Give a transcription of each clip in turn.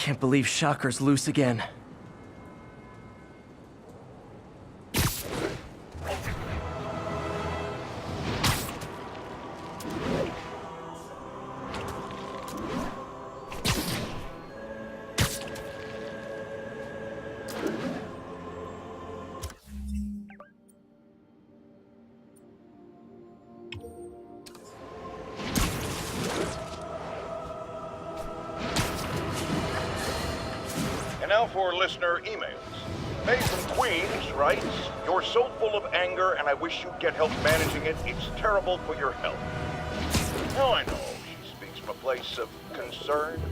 Can't believe Shocker's loose again. And now for listener emails. May from Queens writes, "You're so full of anger and I wish you'd get help managing it. It's terrible for your health." Now I know she speaks from a place of concern,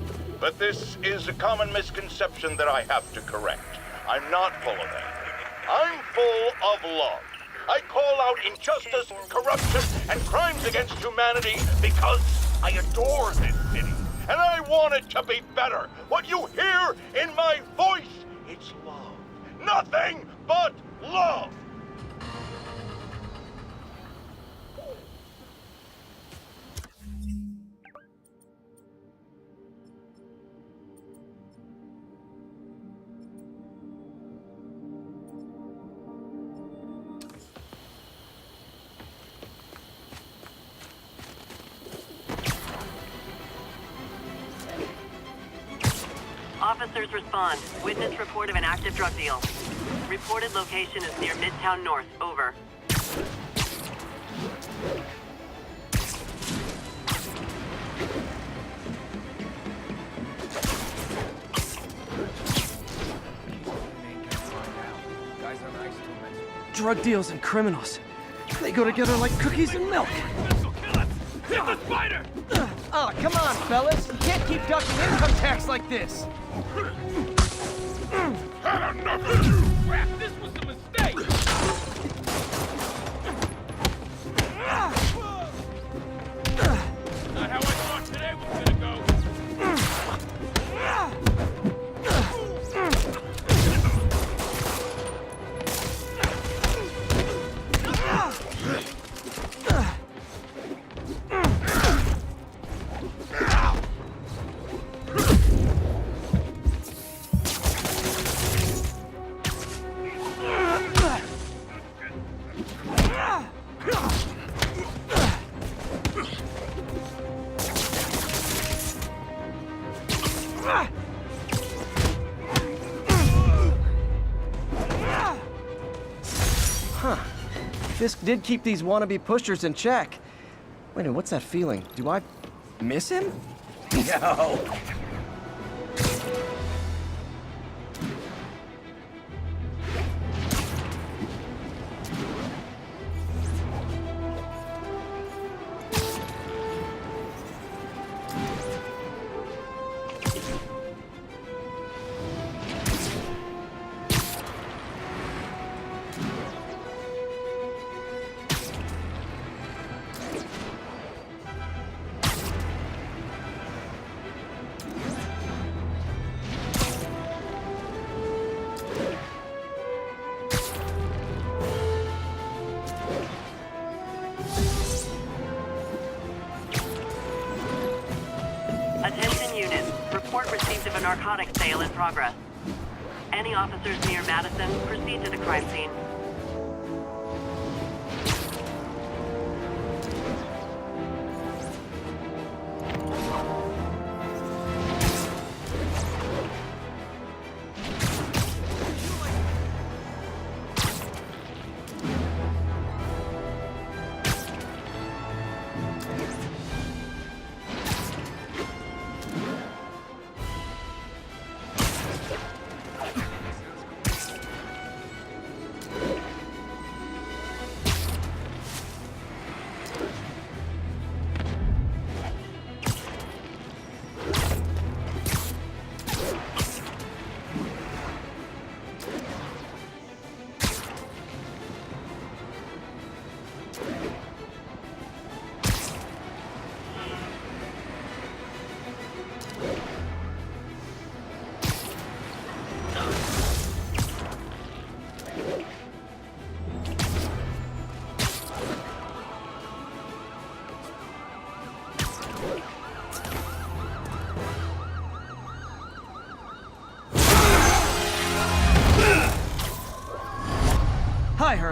but this is a common misconception that I have to correct. I'm not full of anger. I'm full of love. I call out injustice, corruption, and crimes against humanity because I adore this city. And I want it to be better. What you hear in my voice, it's love. Nothing but love. Officers respond. Witness report of an active drug deal. Reported location is near Midtown North. Over. Drug deals and criminals. They go together like cookies and milk. Hit the spider! Oh, come on, fellas. You can't keep ducking income tax like this. Had enough of you! Crap, this was a mistake! Not how I thought today was gonna go. Huh. Fisk did keep these wannabe pushers in check. Wait a minute, what's that feeling? Do I miss him? No. Attention units. Report received of a narcotics sale in progress. Any officers near Madison, proceed to the crime scene.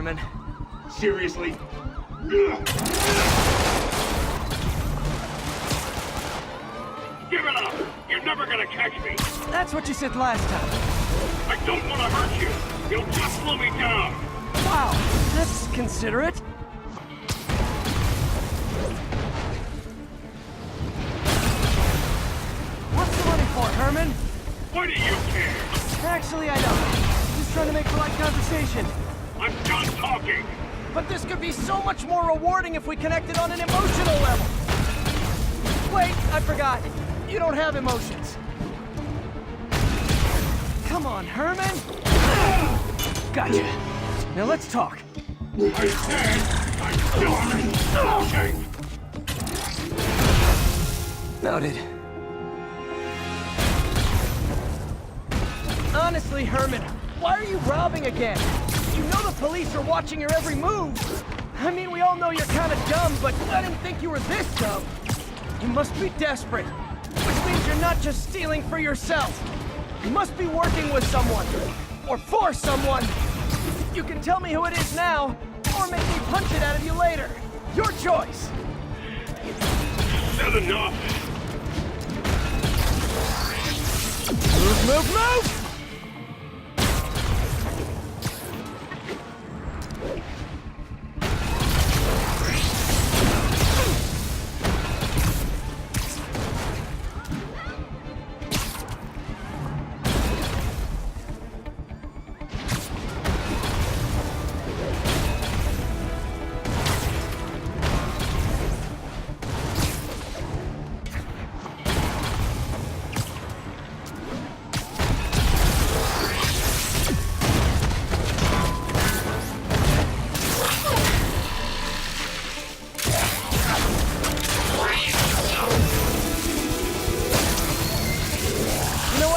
Herman. Seriously? Give it up! You're never gonna catch me! That's what you said last time. I don't want to hurt you! You'll just slow me down! Wow, that's considerate. What's the money for, Herman? Why do you care? Actually, I know. Just trying to make polite conversation. I'm done talking! But this could be so much more rewarding if we connected on an emotional level. Wait, I forgot. You don't have emotions. Come on, Herman. Gotcha. Now let's talk. I said I'm done talking! Noted. Honestly, Herman, why are you robbing again? You know the police are watching your every move. I mean, we all know you're kind of dumb, but I didn't think you were this dumb. You must be desperate, which means you're not just stealing for yourself. You must be working with someone, or for someone. You can tell me who it is now, or make me punch it out of you later. Your choice. That's enough! Move, move, move!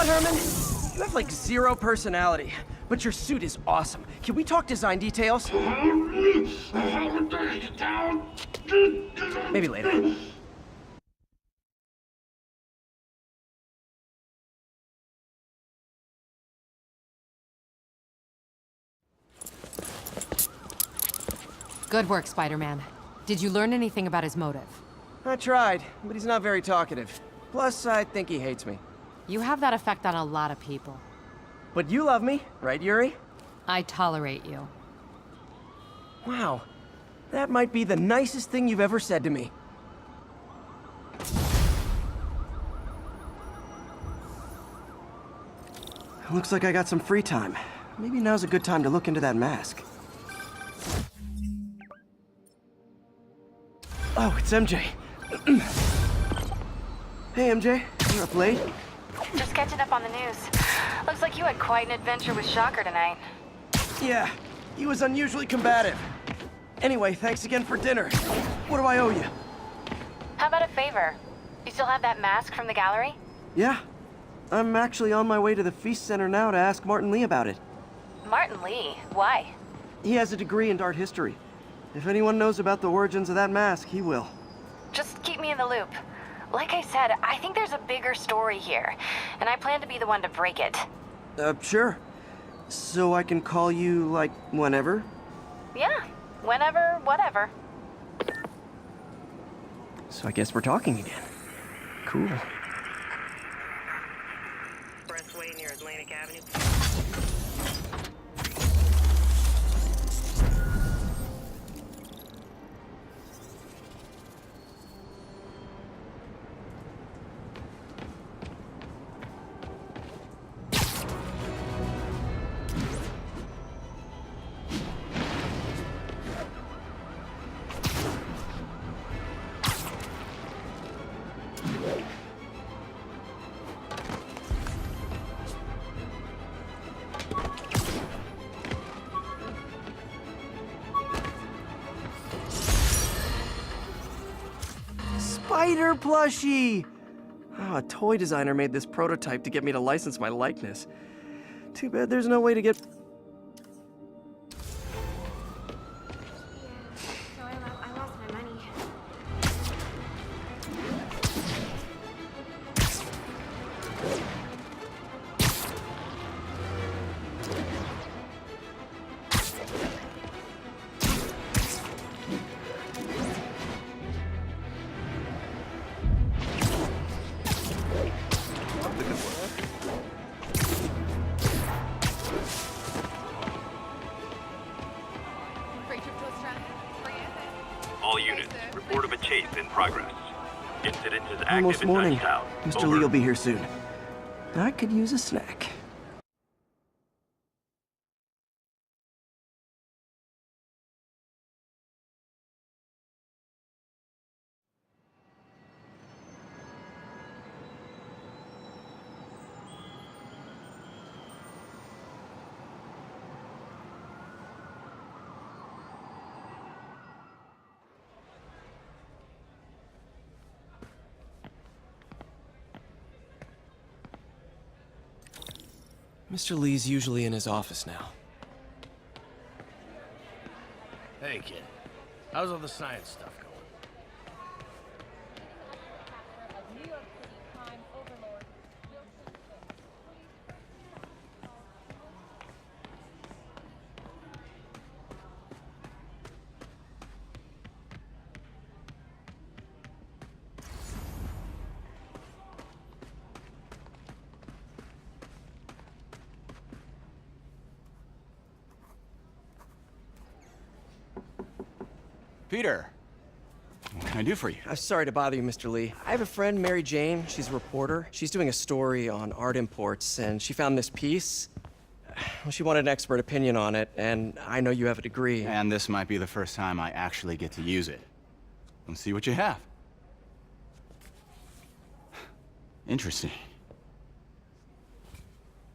Herman? You have like zero personality, but your suit is awesome. Can we talk design details? Maybe later. Good work, Spider-Man. Did you learn anything about his motive? I tried, but he's not very talkative. Plus, I think he hates me. You have that effect on a lot of people. But you love me, right, Yuri? I tolerate you. Wow. That might be the nicest thing you've ever said to me. Looks like I got some free time. Maybe now's a good time to look into that mask. Oh, it's MJ. Hey, MJ. You're up late? Just catching up on the news. Looks like you had quite an adventure with Shocker tonight. Yeah, he was unusually combative. Anyway, thanks again for dinner. What do I owe you? How about a favor? You still have that mask from the gallery? Yeah. I'm actually on my way to the Feast Center now to ask Martin Lee about it. Martin Lee? Why? He has a degree in art history. If anyone knows about the origins of that mask, he will. Just keep me in the loop. Like I said, I think there's a bigger story here, and I plan to be the one to break it. Sure. So I can call you, like, whenever? Yeah, whenever, whatever. So I guess we're talking again. Cool. Expressway near Atlantic Avenue. Spider plushie! Oh, a toy designer made this prototype to get me to license my likeness. Too bad there's no way to get... So I lost my money. All units, report of a chase in progress. Incident is active Almost in morning. Touchtown. Mr. Over. Lee will be here soon. I could use a snack. Mr. Lee's usually in his office now. Hey, kid. How's all the science stuff going? Peter, what can I do for you? I'm sorry to bother you, Mr. Lee. I have a friend, Mary Jane. She's a reporter. She's doing a story on art imports, and she found this piece. Well, she wanted an expert opinion on it, and I know you have a degree. And this might be the first time I actually get to use it. Let's see what you have. Interesting.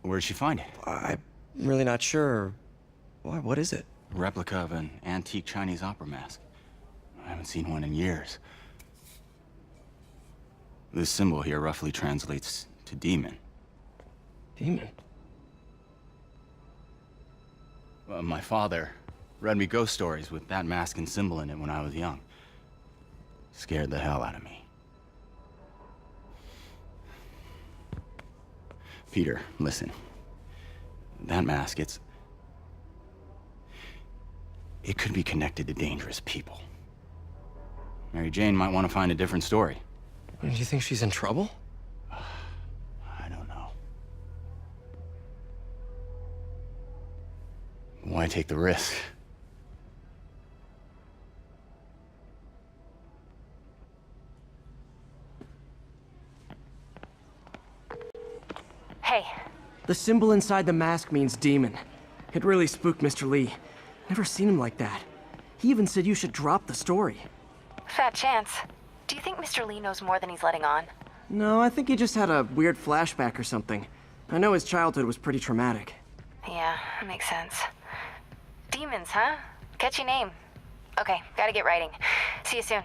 Where did she find it? I'm really not sure. Why, what is it? A replica of an antique Chinese opera mask. I haven't seen one in years. This symbol here roughly translates to demon. Demon? My father read me ghost stories with that mask and symbol in it when I was young. Scared the hell out of me. Peter, listen. That mask, it could be connected to dangerous people. Mary Jane might want to find a different story. Do you think she's in trouble? I don't know. Why take the risk? Hey, The symbol inside the mask means demon. It really spooked Mr. Lee. Never seen him like that. He even said you should drop the story. fat chance. Do you think Mr. Lee knows more than he's letting on? No, I think he just had a weird flashback or something. I know his childhood was pretty traumatic. Yeah, makes sense. Demons, huh? Catchy name. Okay, gotta get writing. See you soon.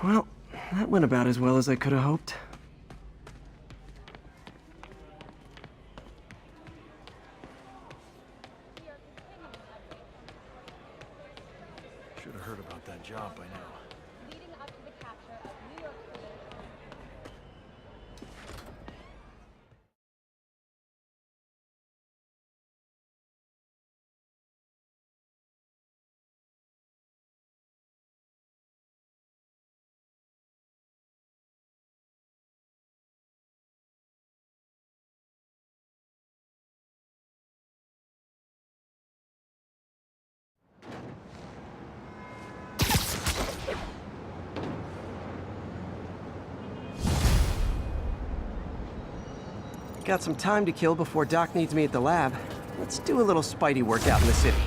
Well, that went about as well as I could have hoped. Should have heard about that job by now. Got some time to kill before Doc needs me at the lab. Let's do a little Spidey workout in the city.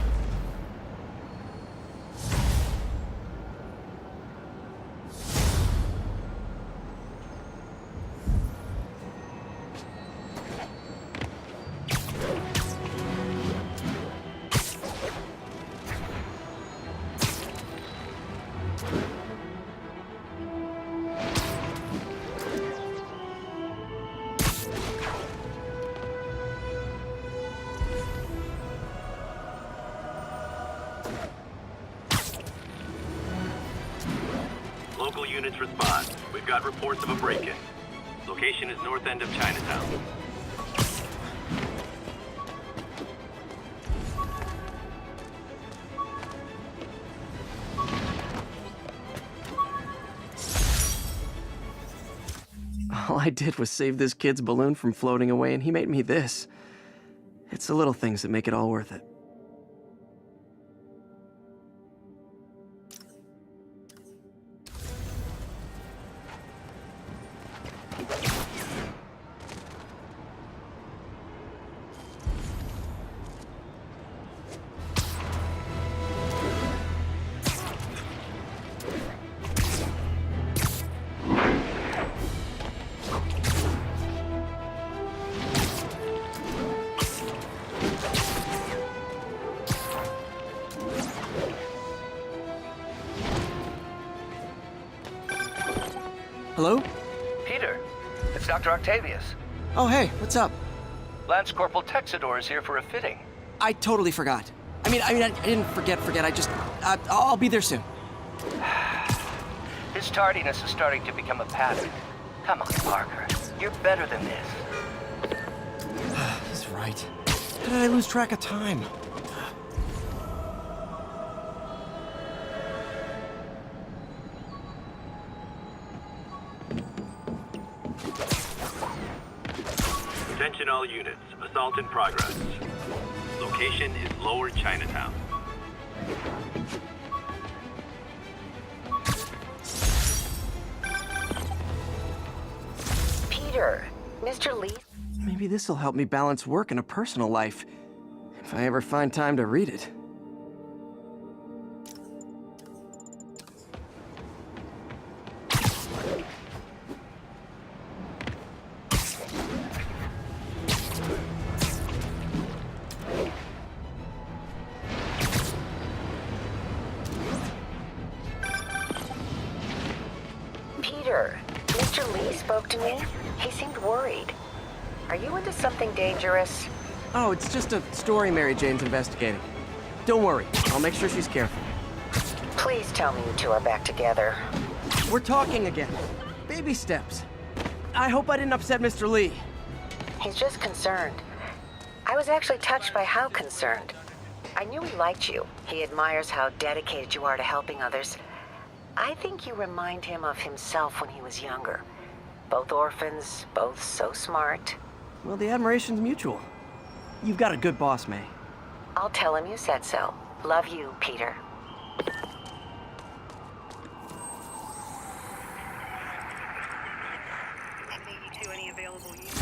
Local units respond. We've got reports of a break-in. Location is north end of Chinatown. All I did was save this kid's balloon from floating away, and he made me this. It's the little things that make it all worth it. Hello? Peter, it's Dr. Octavius. Oh, hey, what's up? Lance Corporal Texador is here for a fitting. I totally forgot. I didn't forget. I'll be there soon. His tardiness is starting to become a pattern. Come on, Parker. You're better than this. He's right. How did I lose track of time? Attention all units. Assault in progress. Location is Lower Chinatown. Peter, Mr. Lee. Maybe this'll help me balance work and a personal life. If I ever find time to read it. Peter, Mr. Lee spoke to me. He seemed worried. Are you into something dangerous? Oh, it's just a story Mary Jane's investigating. Don't worry, I'll make sure she's careful. Please tell me you two are back together. We're talking again. Baby steps. I hope I didn't upset Mr. Lee. He's just concerned. I was actually touched by how concerned. I knew he liked you. He admires how dedicated you are to helping others. I think you remind him of himself when he was younger. Both orphans, both so smart. Well, the admiration's mutual. You've got a good boss, May. I'll tell him you said so. Love you, Peter. To any available units.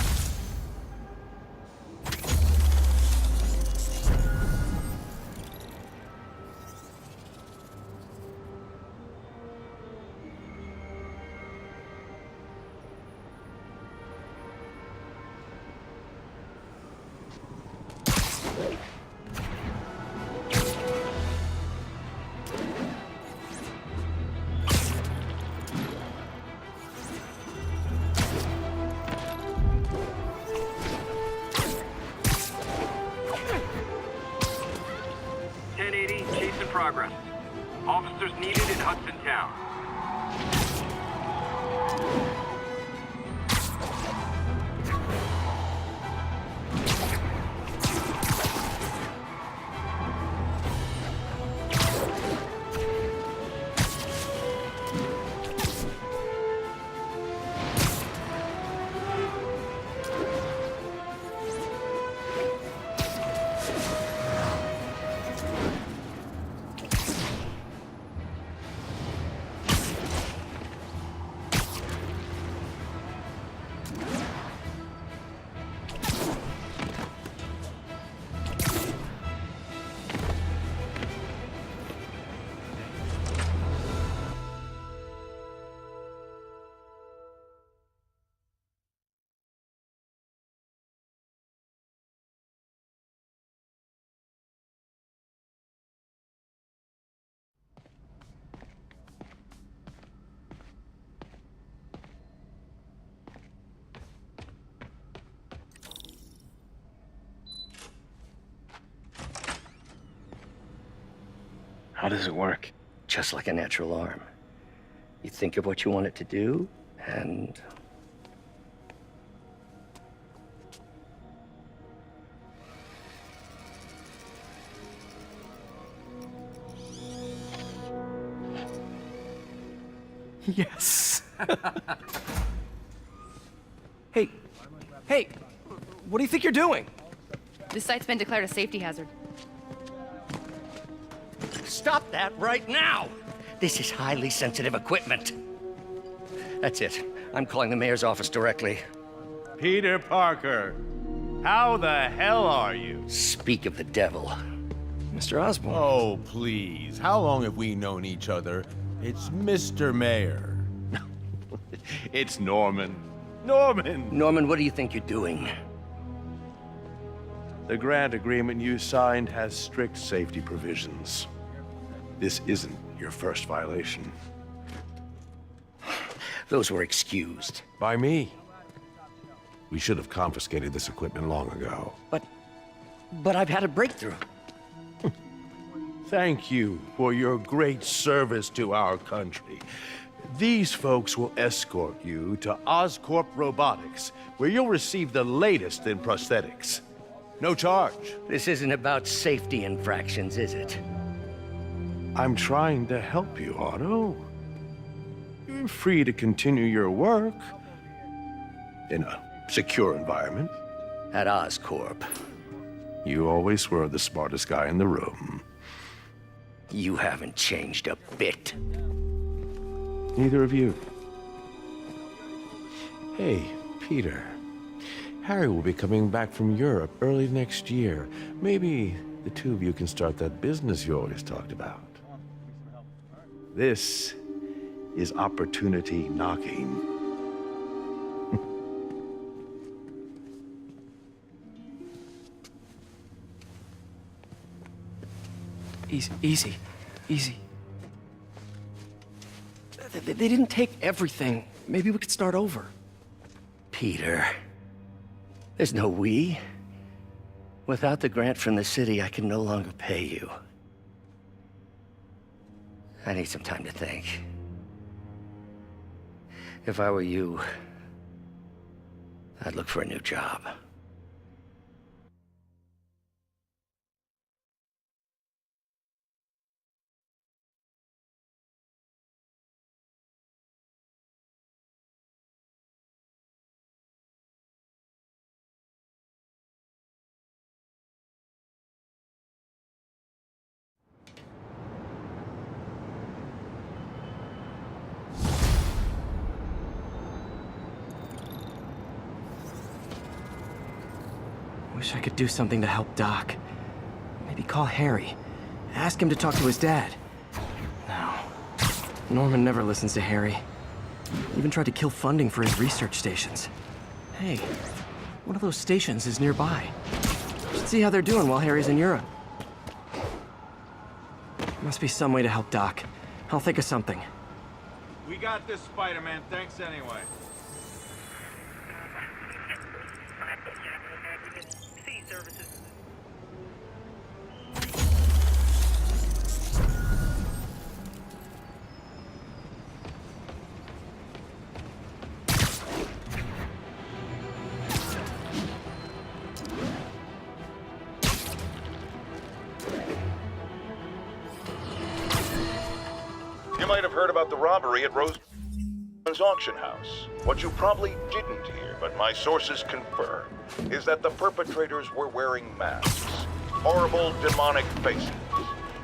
Chase in progress. Officers needed in Hudson Town. How does it work? Just like a natural arm. You think of what you want it to do, and... Yes. Hey, what do you think you're doing? This site's been declared a safety hazard. Stop that right now! This is highly sensitive equipment. That's it. I'm calling the mayor's office directly. Peter Parker, how the hell are you? Speak of the devil. Mr. Osborn. Oh, please. How long have we known each other? It's Mr. Mayor. It's Norman. Norman! Norman, what do you think you're doing? The grant agreement you signed has strict safety provisions. This isn't your first violation. Those were excused. By me. We should have confiscated this equipment long ago. But I've had a breakthrough. Thank you for your great service to our country. These folks will escort you to Oscorp Robotics, where you'll receive the latest in prosthetics. No charge. This isn't about safety infractions, is it? I'm trying to help you, Otto. You're free to continue your work in a secure environment. At Oscorp. You always were the smartest guy in the room. You haven't changed a bit. Neither of you. Hey, Peter. Harry will be coming back from Europe early next year. Maybe the two of you can start that business you always talked about. This is opportunity knocking. Easy. They didn't take everything. Maybe we could start over. Peter, there's no we. Without the grant from the city, I can no longer pay you. I need some time to think. If I were you, I'd look for a new job. Wish I could do something to help Doc. Maybe call Harry. Ask him to talk to his dad. No. Norman never listens to Harry. Even tried to kill funding for his research stations. Hey, one of those stations is nearby. Should see how they're doing while Harry's in Europe. Must be some way to help Doc. I'll think of something. We got this, Spider-Man. Thanks anyway. Services. You might have heard about the robbery at Rose's auction house. What you probably didn't hear, but my sources confirm, is that the perpetrators were wearing masks. Horrible, demonic faces.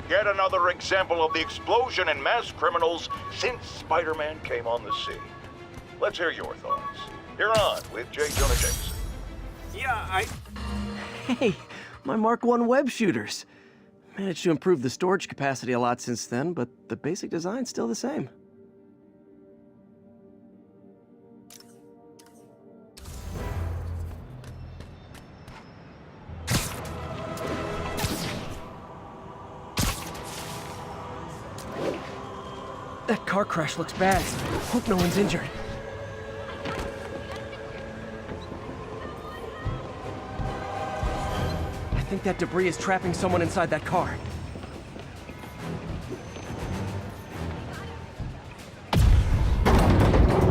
Yet another example of the explosion in mass criminals since Spider-Man came on the scene. Let's hear your thoughts. You're on with J. Jonah Jameson. Yeah, Hey, my Mark I web shooters. Managed to improve the storage capacity a lot since then, but the basic design's still the same. That car crash looks bad. Hope no one's injured. I think that debris is trapping someone inside that car.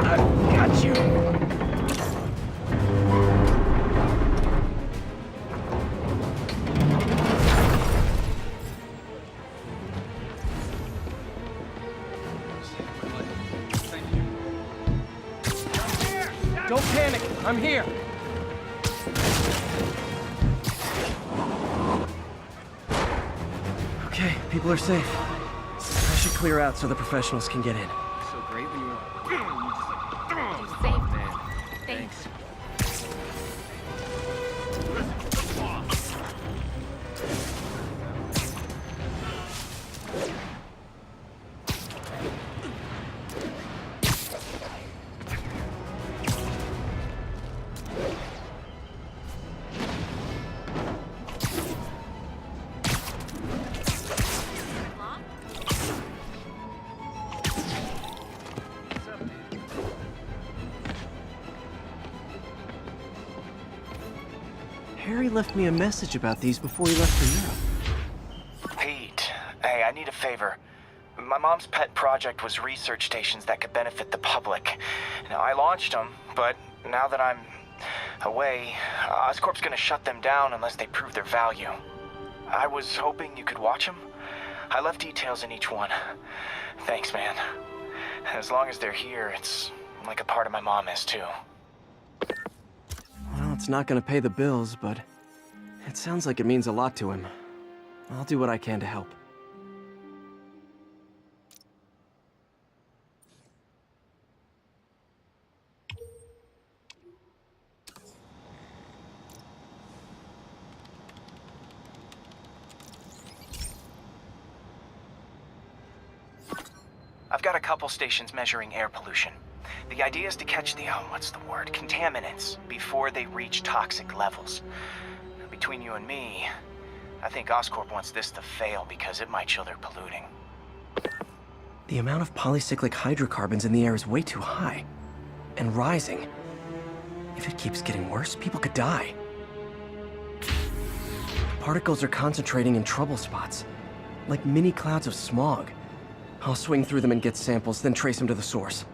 I've got you! Don't panic. I'm here. Okay, people are safe. I should clear out so the professionals can get in. So great when you were like, Safe. man. Thanks. Harry left me a message about these before he left for Europe. Pete, hey, I need a favor. My mom's pet project was research stations that could benefit the public. Now, I launched them, but now that I'm away, Oscorp's gonna shut them down unless they prove their value. I was hoping you could watch them. I left details in each one. Thanks, man. As long as they're here, it's like a part of my mom is, too. Well, it's not gonna pay the bills, but it sounds like it means a lot to him. I'll do what I can to help. I've got a couple stations measuring air pollution. The idea is to catch the, contaminants before they reach toxic levels. Between you and me, I think Oscorp wants this to fail because it might show they're polluting. The amount of polycyclic hydrocarbons in the air is way too high. And rising. If it keeps getting worse, people could die. Particles are concentrating in trouble spots, like mini clouds of smog. I'll swing through them and get samples, then trace them to the source.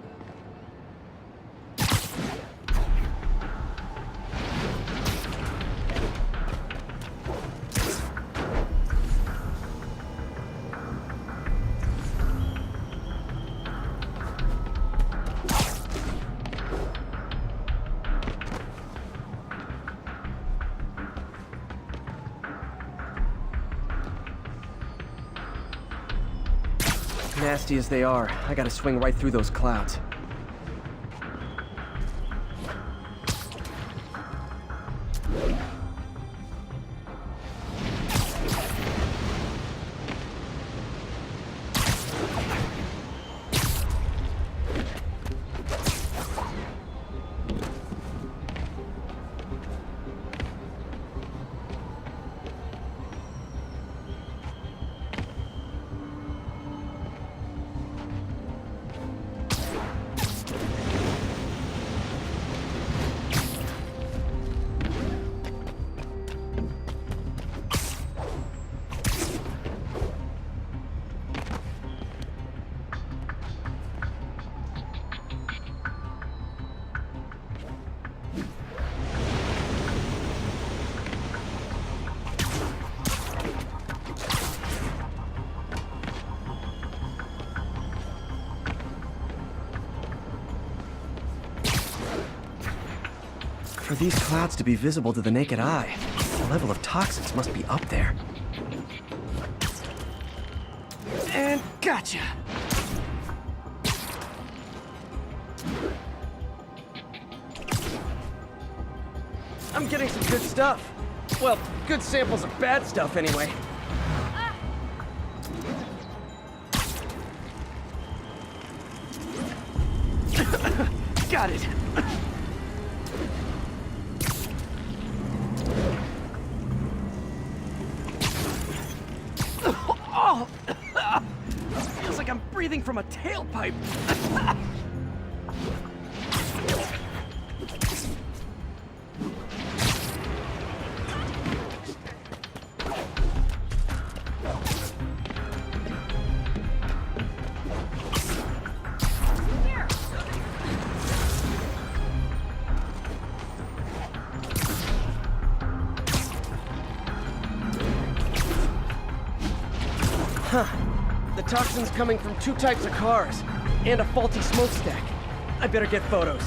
Nasty as they are, I gotta swing right through those clouds. For these clouds to be visible to the naked eye, the level of toxins must be up there. And gotcha! I'm getting some good stuff. Well, good samples of bad stuff anyway. Got it! Oh! Feels like I'm breathing from a tailpipe. Huh. The toxin's coming from 2 types of cars, and a faulty smokestack. I better get photos.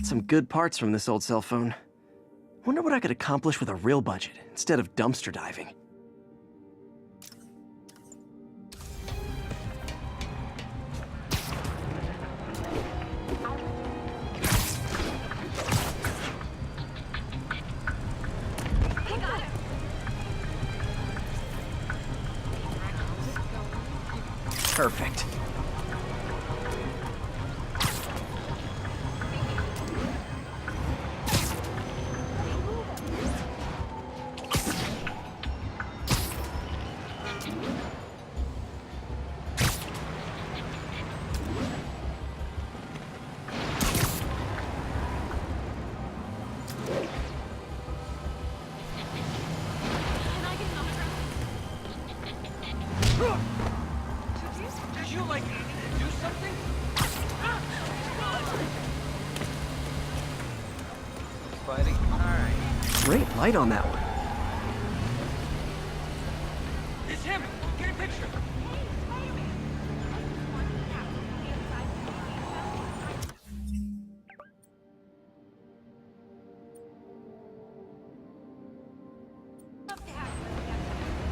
some good parts from this old cell phone. Wonder what I could accomplish with a real budget instead of dumpster diving. Perfect. Did you, like, do something? Fighting? Alright. Great light on that one. It's him! Get a picture!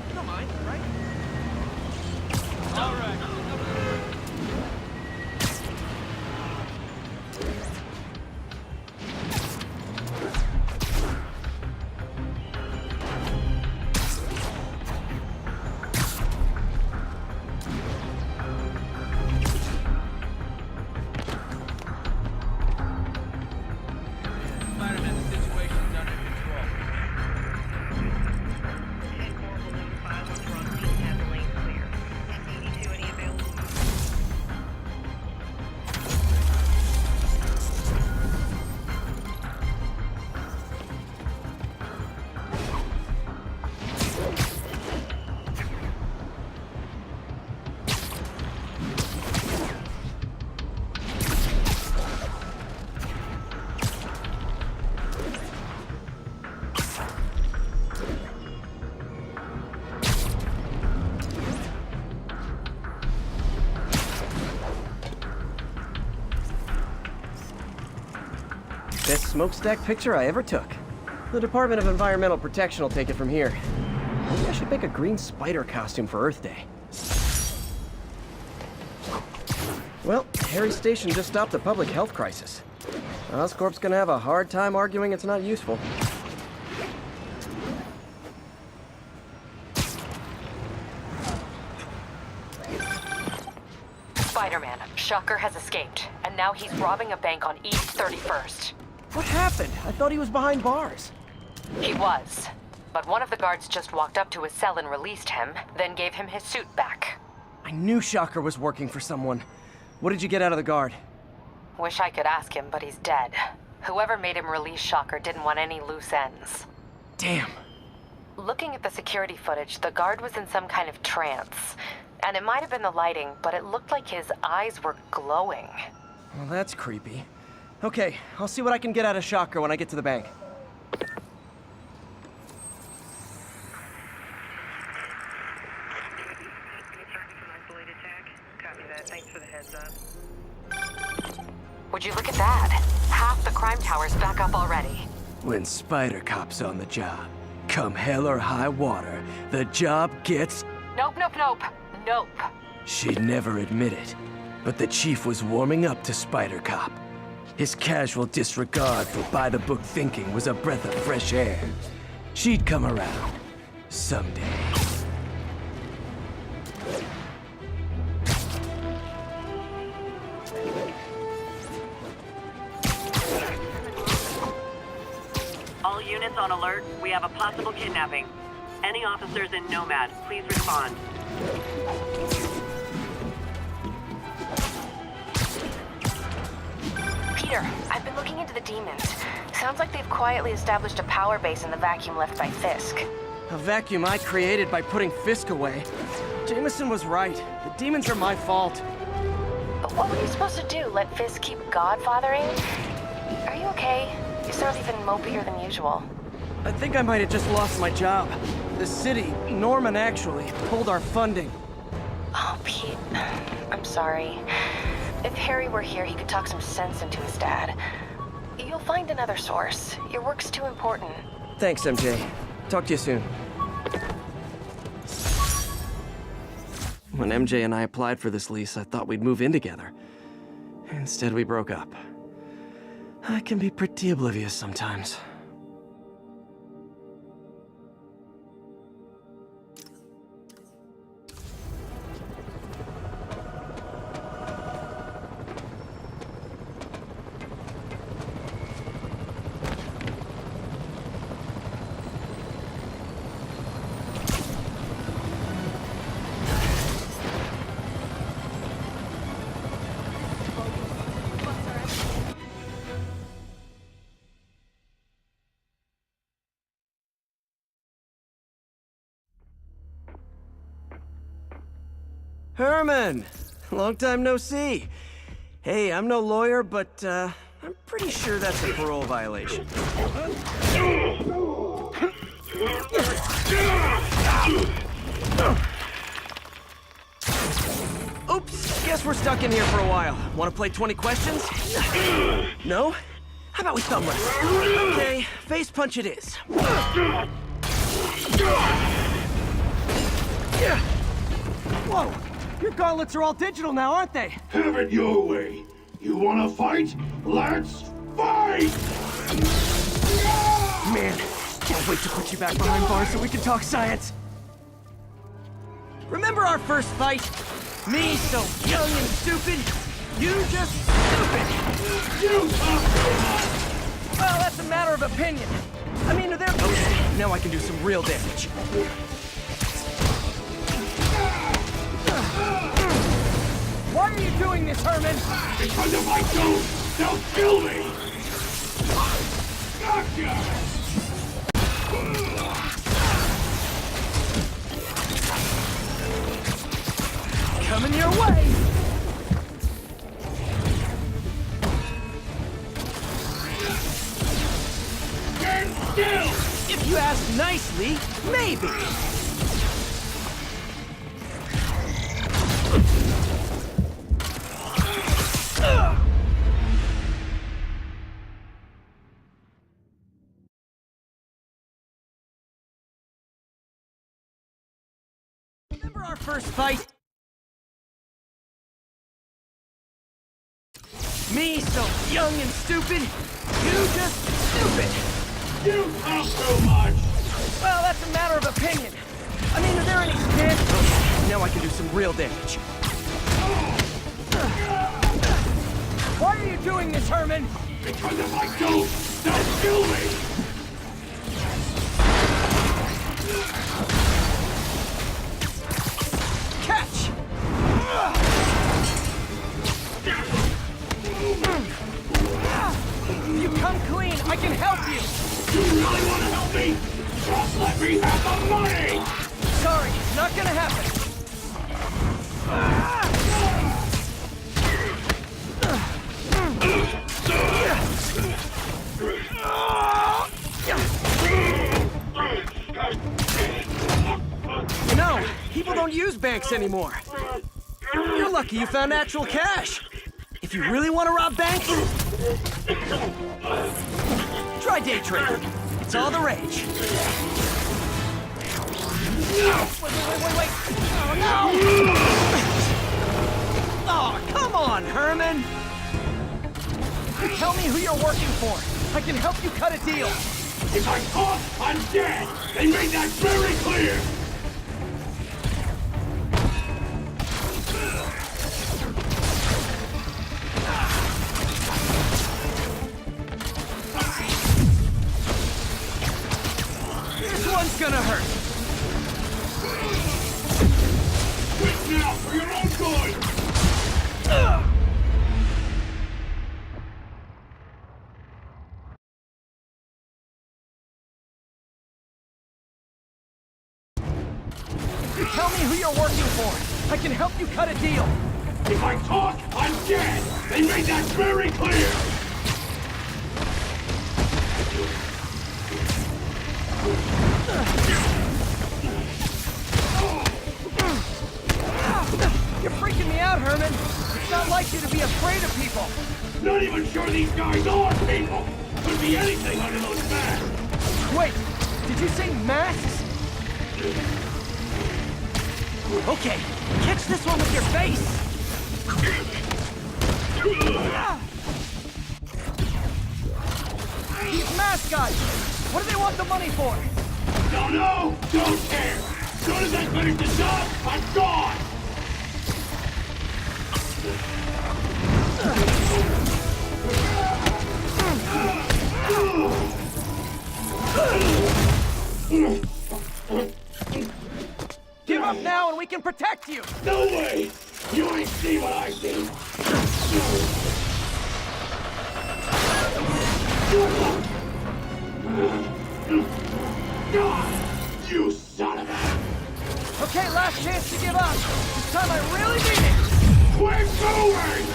You don't mind, right? All right. Spider-Man, the situation's under control. 10-4 will notify once we're on scene, have the lane clear. 82, any available? Best smokestack picture I ever took. The Department of Environmental Protection will take it from here. Maybe I should make a green spider costume for Earth Day. Well, Harry Station just stopped a public health crisis. Oscorp's gonna have a hard time arguing it's not useful. Spider-Man, Shocker has escaped, and now he's robbing a bank on East 31st. What happened? I thought he was behind bars. He was, but one of the guards just walked up to his cell and released him, then gave him his suit back. I knew Shocker was working for someone. What did you get out of the guard? Wish I could ask him, but he's dead. Whoever made him release Shocker didn't want any loose ends. Damn. Looking at the security footage, the guard was in some kind of trance. And it might have been the lighting, but it looked like his eyes were glowing. Well, that's creepy. Okay, I'll see what I can get out of Shocker when I get to the bank. Copy that. Thanks for the heads up. Would you look at that? Half the crime tower's back up already. When Spider Cop's on the job, come hell or high water, the job gets... Nope, nope, nope. Nope. She'd never admit it, but the chief was warming up to Spider Cop. His casual disregard for by-the-book thinking was a breath of fresh air. She'd come around. Someday. All units on alert. We have a possible kidnapping. Any officers in Nomad, please respond. Peter, I've been looking into the demons. Sounds like they've quietly established a power base in the vacuum left by Fisk. A vacuum I created by putting Fisk away. Jameson was right. The demons are my fault. But what were you supposed to do? Let Fisk keep godfathering? Are you okay? You sound even mopier than usual. I think I might have just lost my job. The city, Norman actually, pulled our funding. Oh, Pete. I'm sorry. If Harry were here, he could talk some sense into his dad. You'll find another source. Your work's too important. Thanks, MJ. Talk to you soon. When MJ and I applied for this lease, I thought we'd move in together. Instead, we broke up. I can be pretty oblivious sometimes. Herman! Long time no see. Hey, I'm no lawyer, but, I'm pretty sure that's a parole violation. Oops, guess we're stuck in here for a while. Want to play 20 questions? No? How about we thumb wrestle? Okay, face punch it is. Whoa! Your gauntlets are all digital now, aren't they? Have it your way. You wanna fight? Let's fight! Man, can't wait to put you back behind bars so we can talk science. Remember our first fight? Me so young and stupid, you just stupid. You talk too much! Well, that's a matter of opinion. I mean, they're... Okay, now I can do some real damage. Why are you doing this, Herman? Because if I don't, they'll kill me! Gotcha! Coming your way! Stand still! If you ask nicely, maybe. Remember our first fight? Me so young and stupid, you just stupid. You talk too much! Well, that's a matter of opinion. I mean, are there any stands? Okay, now I can do some real damage. Why are you doing this, Herman? Because if I don't, they'll kill me! Catch! You come clean, I can help you! You really want to help me? Just let me have the money! Sorry, not gonna happen. You know, people don't use banks anymore. You're lucky you found actual cash. If you really want to rob banks, try day trading. It's all the rage. Wait. Oh, no! Oh, come on, Herman! Tell me who you're working for. I can help you cut a deal. If I talk, I'm dead! They made that very clear! This one's gonna hurt. Quit now for your own good! Tell me who you're working for. I can help you cut a deal. If I talk, I'm dead! They made that very clear! You're freaking me out, Herman. It's not like you to be afraid of people. Not even sure these guys are people. Could be anything under those masks. Wait, did you say masks? Okay, catch this one with your face. These mask guys, what do they want the money for? Don't know, don't care. As soon as I finish the job, I'm gone. Give up now and we can protect you! No way! You ain't seen what I see! You son of a... Okay, last chance to give up. This time I really mean it! Quit moving!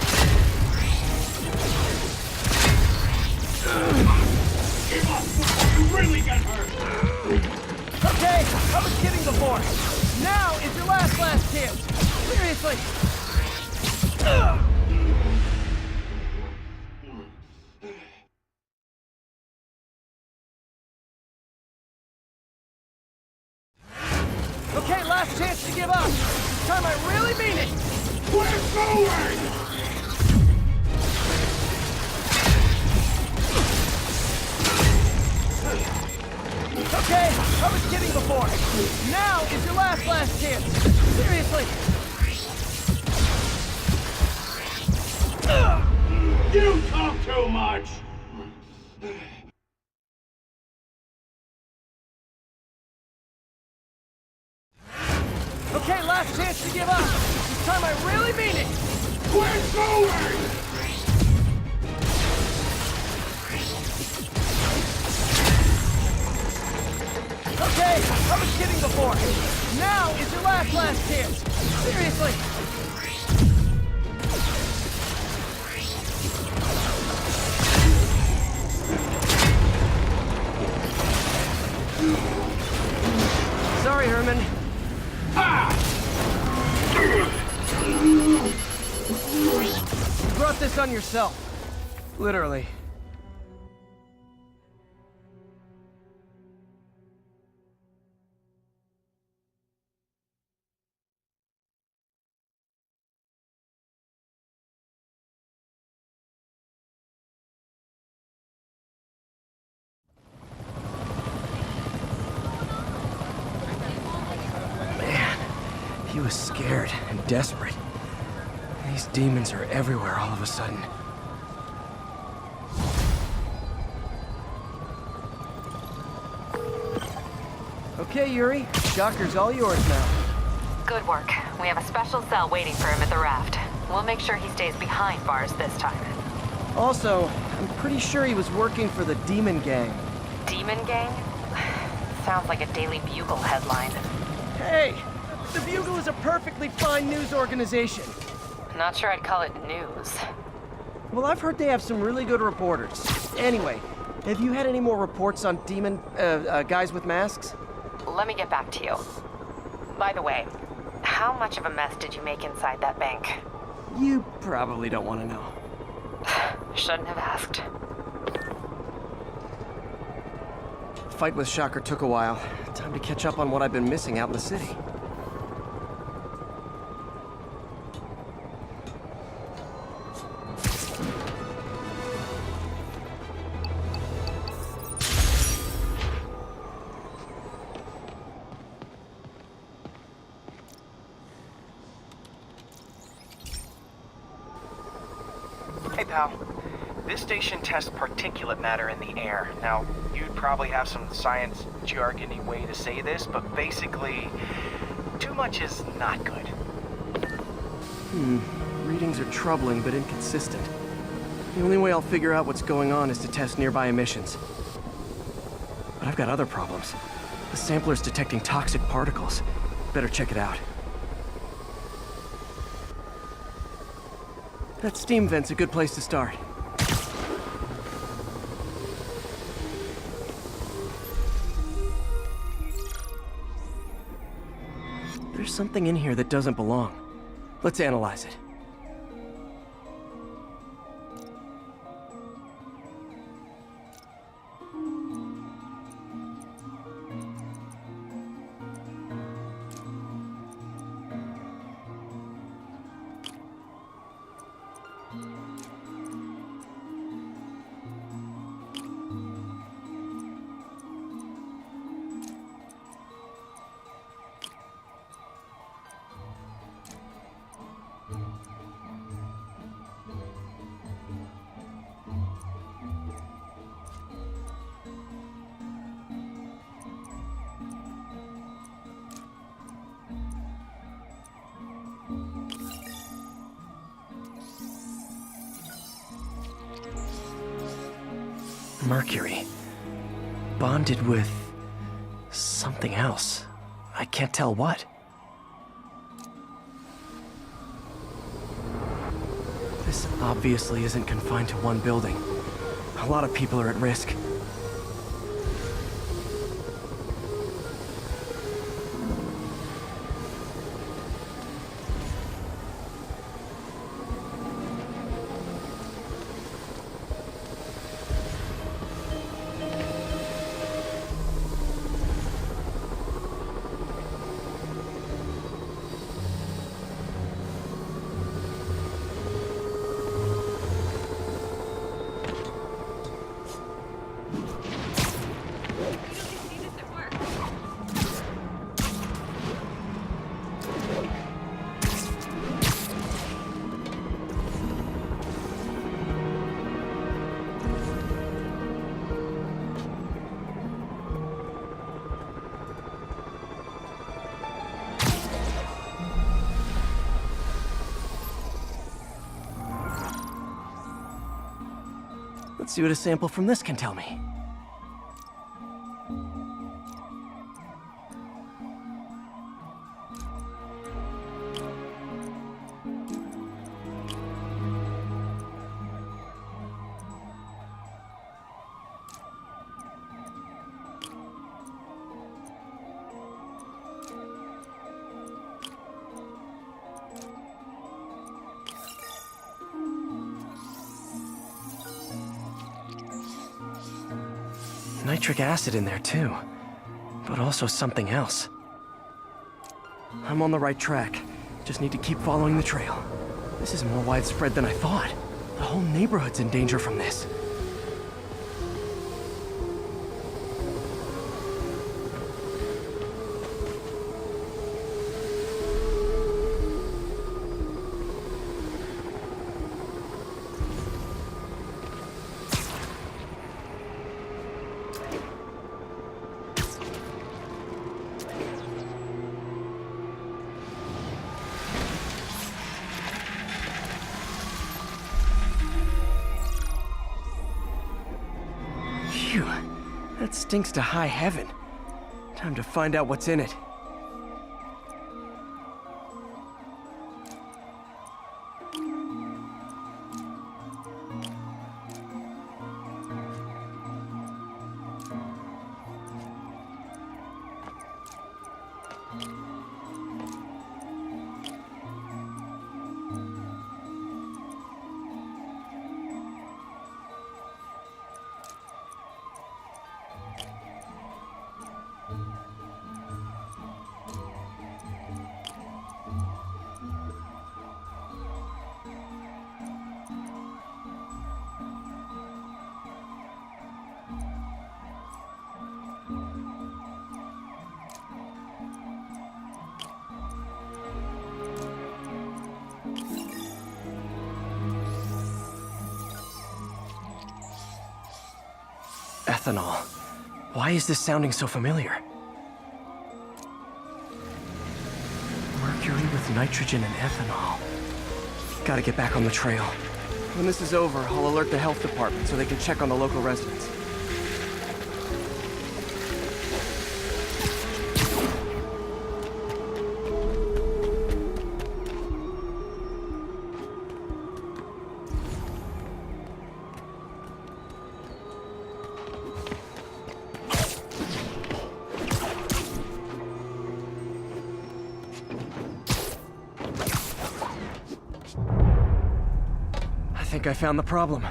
Give up before you really get hurt! Okay, I was kidding before. Now is your last chance. Seriously. Okay, last chance to give up. This time I really mean it. Quit going! Okay, I was kidding before. Now is your last chance. Seriously. You talk too much! Okay, last chance to give up. This time I really mean it. Quit going! Okay, I was kidding before. Now is your last chance. Seriously. Sorry, Herman. You brought this on yourself. Literally. He was scared and desperate. These demons are everywhere all of a sudden. Okay, Yuri. Shocker's all yours now. Good work. We have a special cell waiting for him at the raft. We'll make sure he stays behind bars this time. Also, I'm pretty sure he was working for the Demon Gang. Demon Gang? Sounds like a Daily Bugle headline. Hey! The Bugle is a perfectly fine news organization. Not sure I'd call it news. Well, I've heard they have some really good reporters. Anyway, have you had any more reports on demon, guys with masks? Let me get back to you. By the way, how much of a mess did you make inside that bank? You probably don't want to know. Shouldn't have asked. The fight with Shocker took a while. Time to catch up on what I've been missing out in the city. Hey, pal. This station tests particulate matter in the air. Now, you'd probably have some science jargony way to say this, but basically, too much is not good. Readings are troubling but inconsistent. The only way I'll figure out what's going on is to test nearby emissions. But I've got other problems. The sampler's detecting toxic particles. Better check it out. That steam vent's a good place to start. There's something in here that doesn't belong. Let's analyze it. mercury. Bonded with something else. I can't tell what. This obviously isn't confined to one building. A lot of people are at risk. Let's see what a sample from this can tell me. Nitric acid in there too, but also something else. I'm on the right track. Just need to keep following the trail. This is more widespread than I thought. The whole neighborhood's in danger from this. Phew, that stinks to high heaven. Time to find out what's in it. Ethanol. Why is this sounding so familiar? Mercury with nitrogen and ethanol. Gotta get back on the trail. When this is over, I'll alert the health department so they can check on the local residents. I think I found the problem.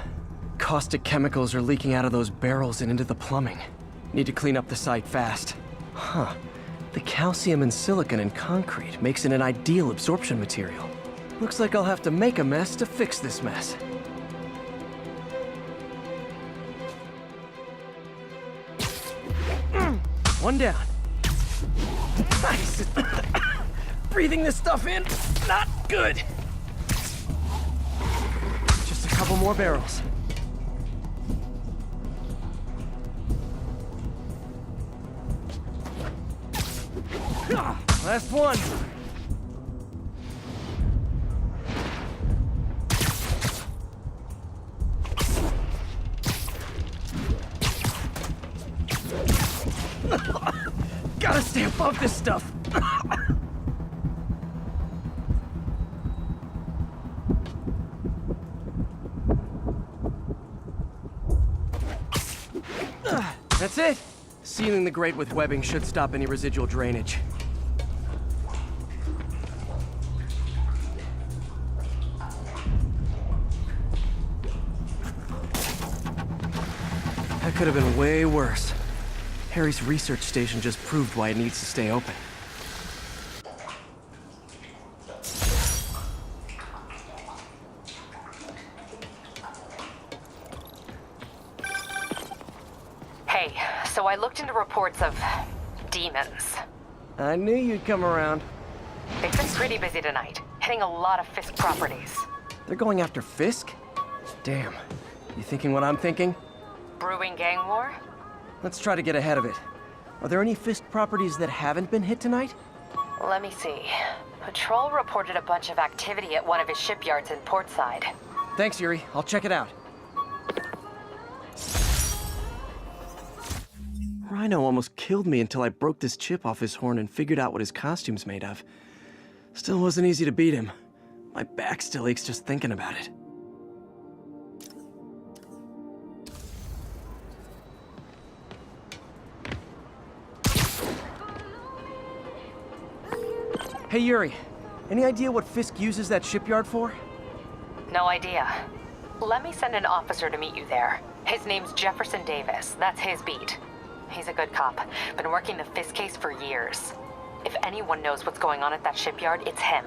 Caustic chemicals are leaking out of those barrels and into the plumbing. Need to clean up the site fast. Huh. The calcium and silicon in concrete makes it an ideal absorption material. Looks like I'll have to make a mess to fix this mess. One down. Nice. Breathing this stuff in, not good. Just a couple more barrels. Last one. love this stuff. That's it. Sealing the grate with webbing should stop any residual drainage. That could have been way worse. Harry's research station just proved why it needs to stay open. Hey, so I looked into reports of demons. I knew you'd come around. They've been pretty busy tonight, hitting a lot of Fisk properties. They're going after Fisk? Damn. You thinking what I'm thinking? Brewing gang war? Let's try to get ahead of it. Are there any Fisk properties that haven't been hit tonight? Let me see. Patrol reported a bunch of activity at one of his shipyards in Portside. Thanks, Yuri. I'll check it out. Rhino almost killed me until I broke this chip off his horn and figured out what his costume's made of. Still wasn't easy to beat him. My back still aches just thinking about it. Hey, Yuri. Any idea what Fisk uses that shipyard for? No idea. Let me send an officer to meet you there. His name's Jefferson Davis. That's his beat. He's a good cop. Been working the Fisk case for years. If anyone knows what's going on at that shipyard, it's him.